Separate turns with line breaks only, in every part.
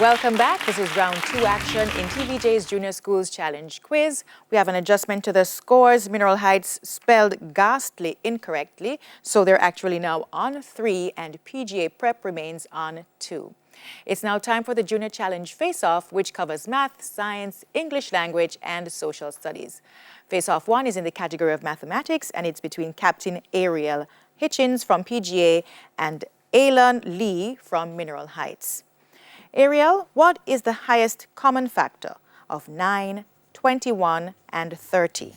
Welcome back. This is round 2 action in TVJ's Junior Schools Challenge Quiz. We have an adjustment to the scores. Mineral Heights spelled ghastly incorrectly, so they're actually now on 3 and PGA Prep remains on 2. It's now time for the Junior Challenge Face-Off, which covers math, science, English language, and social studies. Face-Off 1 is in the category of mathematics, and it's between Captain Ariel Hitchens from PGA and Alan Lee from Mineral Heights. Ariel, what is the highest common factor of 9, 21, and 30?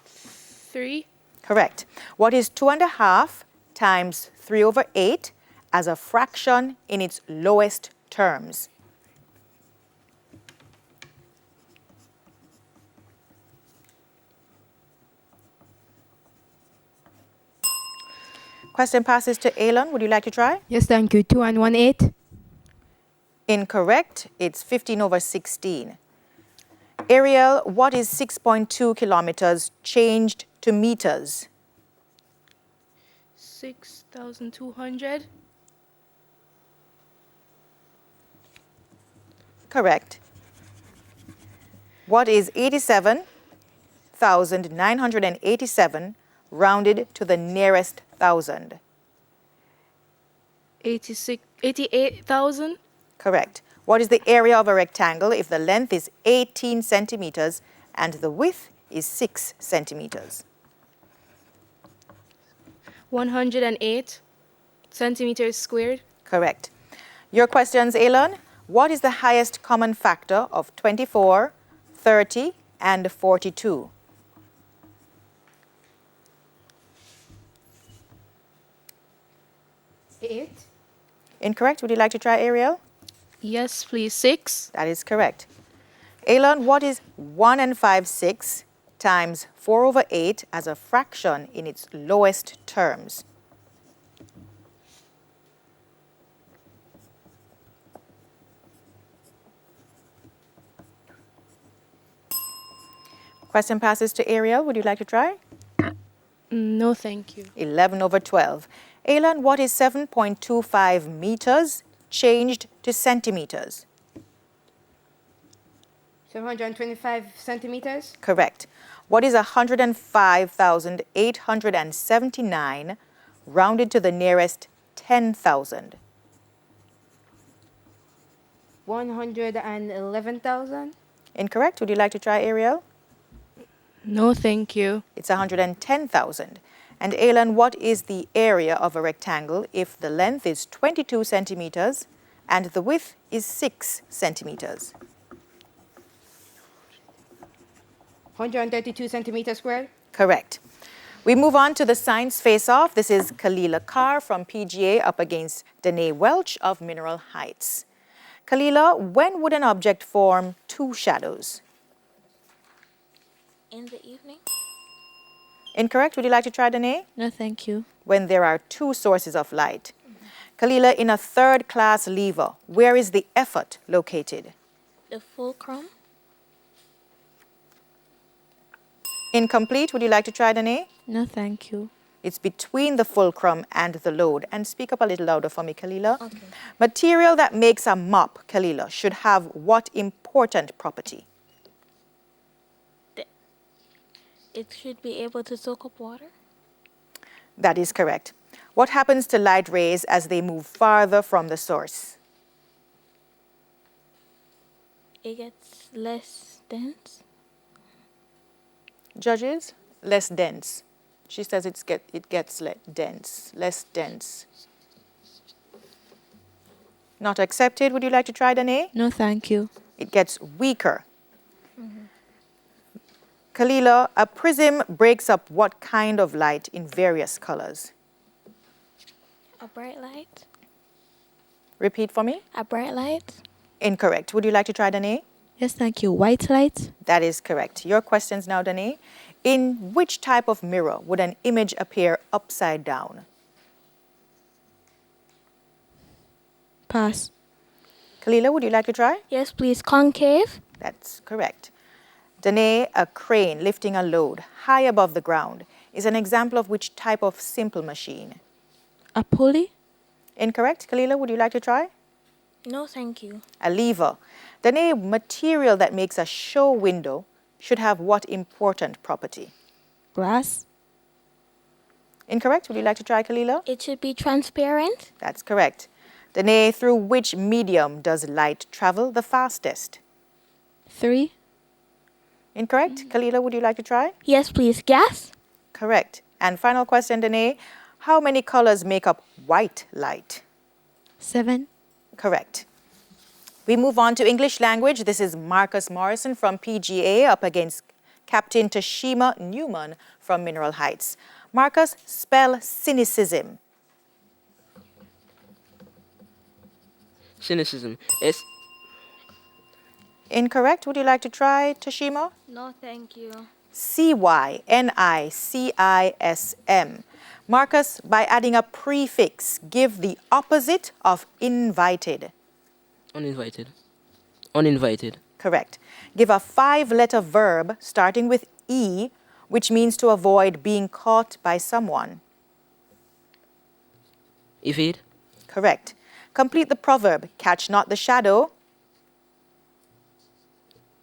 3.
Correct. What is 2.5 times 3/8 as a fraction in its lowest terms? Question passes to Alan. Would you like to try?
Yes, thank you. 2 and 1/8.
Incorrect. It's 15/16. Ariel, what is 6.2 kilometers changed to meters?
6,200.
Correct. What is 87,987 rounded to the nearest thousand?
88,000.
Correct. What is the area of a rectangle if the length is 18 centimeters and the width is 6 centimeters?
108 centimeters squared.
Correct. Your questions, Elon. What is the highest common factor of 24, 30, and 42?
8.
Incorrect. Would you like to try, Ariel?
Yes, please. 6.
That is correct. Elon, what is 1 5/6 times 4/8 as a fraction in its lowest terms? Question passes to Ariel. Would you like to try?
No, thank you.
11/12. Elon, what is 7.25 meters changed to centimeters?
725 centimeters.
Correct. What is 105,879 rounded to the nearest 10,000?
111,000.
Incorrect. Would you like to try, Ariel?
No, thank you.
It's 110,000. And Alan, what is the area of a rectangle if the length is 22 centimeters and the width is 6 centimeters?
132 centimeters squared.
Correct. We move on to the science face-off. This is Kalila Carr from PGA up against Danae Welch of Mineral Heights. Kalila, when would an object form 2 shadows?
In the evening?
Incorrect. Would you like to try, Danae?
No, thank you.
When there are 2 sources of light. Kalila, in a third-class lever, where is the effort located?
The fulcrum?
Incomplete. Would you like to try, Danae?
No, thank you.
It's between the fulcrum and the load. And speak up a little louder for me, Kalila.
Okay.
Material that makes a mop, Kalila, should have what important property?
It should be able to soak up water?
That is correct. What happens to light rays as they move farther from the source?
It gets less dense?
Judges? Less dense. She says it gets less dense. Not accepted. Would you like to try, Danae?
No, thank you.
It gets weaker. Kalila, a prism breaks up what kind of light in various colors?
A bright light?
Repeat for me.
A bright light?
Incorrect. Would you like to try, Danae?
Yes, thank you. White light?
That is correct. Your questions now, Danae. In which type of mirror would an image appear upside down?
Pass.
Kalila, would you like to try?
Yes, please. Concave?
That's correct. Danae, a crane lifting a load high above the ground is an example of which type of simple machine?
A pulley?
Incorrect. Kalila, would you like to try?
No, thank you.
A lever. The name material that makes a show window should have what important property?
Glass.
Incorrect. Would you like to try, Kalila?
It should be transparent.
That's correct. Danae, through which medium does light travel the fastest?
3.
Incorrect. Kalila, would you like to try?
Yes, please. Gas.
Correct. And final question, Danae. How many colors make up white light?
7.
Correct. We move on to English language. This is Marcus Morrison from PGA up against Captain Tashima Newman from Mineral Heights. Marcus, spell cynicism.
Cynicism.
Incorrect. Would you like to try, Tashima?
No, thank you.
cynicism. Marcus, by adding a prefix, give the opposite of invited.
Uninvited. Uninvited.
Correct. Give a 5-letter verb starting with E, which means to avoid being caught by someone.
Evade.
Correct. Complete the proverb, catch not the shadow.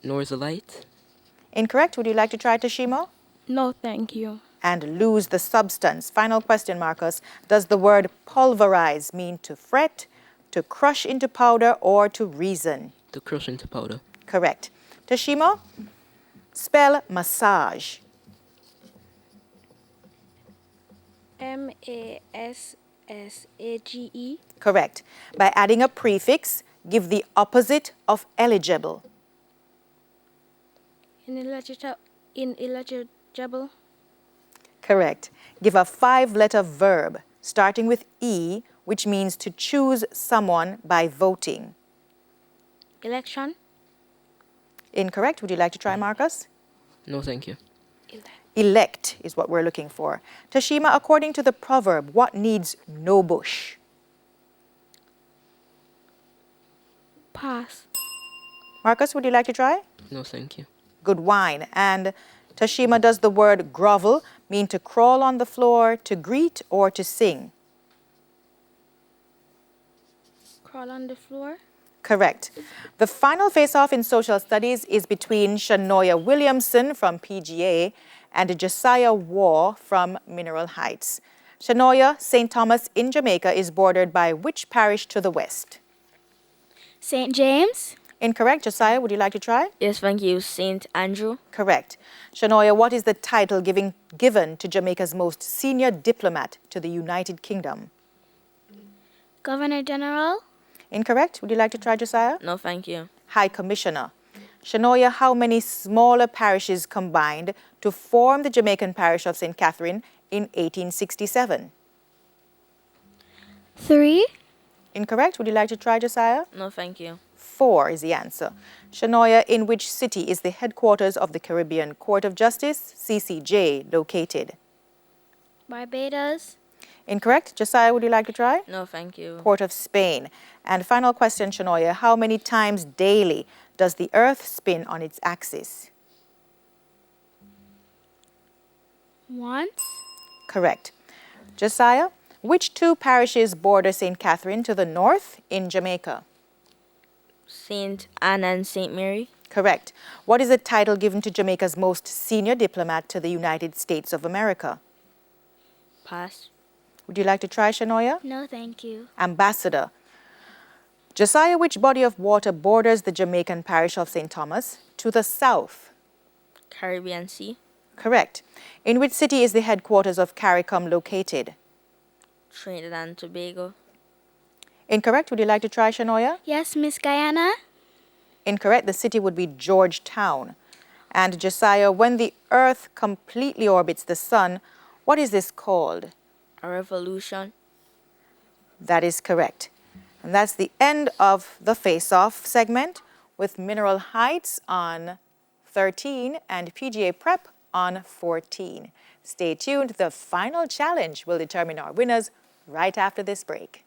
Nor is the light.
Incorrect. Would you like to try, Tashima?
No, thank you.
And lose the substance. Final question, Marcus. Does the word pulverize mean to fret, to crush into powder, or to reason?
To crush into powder.
Correct. Tashima, spell massage.
MASSAGE.
Correct. By adding a prefix, give the opposite of eligible.
Ineligible.
Correct. Give a 5-letter verb starting with E, which means to choose someone by voting.
Election.
Incorrect. Would you like to try, Marcus?
No, thank you.
Elect is what we're looking for. Tashima, according to the proverb, what needs no bush?
Pass.
Marcus, would you like to try?
No, thank you.
Good wine. And Tashima, does the word grovel mean to crawl on the floor, to greet, or to sing?
Crawl on the floor.
Correct. The final face-off in social studies is between Shanoya Williamson from PGA and Josiah Waugh from Mineral Heights. Shanoya, St. Thomas in Jamaica is bordered by which parish to the west?
St. James.
Incorrect. Josiah, would you like to try?
Yes, thank you. St. Andrew.
Correct. Shanoya, what is the title given to Jamaica's most senior diplomat to the United Kingdom?
Governor General.
Incorrect. Would you like to try, Josiah?
No, thank you.
High Commissioner. Shanoya, how many smaller parishes combined to form the Jamaican parish of St. Catherine in 1867?
3.
Incorrect. Would you like to try, Josiah?
No, thank you.
4 is the answer. Shanoya, in which city is the headquarters of the Caribbean Court of Justice, CCJ, located?
Barbados.
Incorrect. Josiah, would you like to try?
No, thank you.
Port of Spain. And final question, Shanoya, how many times daily does the Earth spin on its axis?
Once.
Correct. Josiah, which 2 parishes border St. Catherine to the north in Jamaica?
St. Anne and St. Mary.
Correct. What is the title given to Jamaica's most senior diplomat to the United States of America?
Pass.
Would you like to try, Shanoya?
No, thank you.
Ambassador. Josiah, which body of water borders the Jamaican parish of St. Thomas to the south?
Caribbean Sea.
Correct. In which city is the headquarters of CARICOM located?
Trinidad and Tobago.
Incorrect. Would you like to try, Shanoya?
Yes, Miss Guyana.
Incorrect. The city would be Georgetown. And Josiah, when the Earth completely orbits the sun, what is this called?
A revolution.
That is correct. And that's the end of the face-off segment with Mineral Heights on 13 and PGA Prep on 14. Stay tuned. The final challenge will determine our winners right after this break.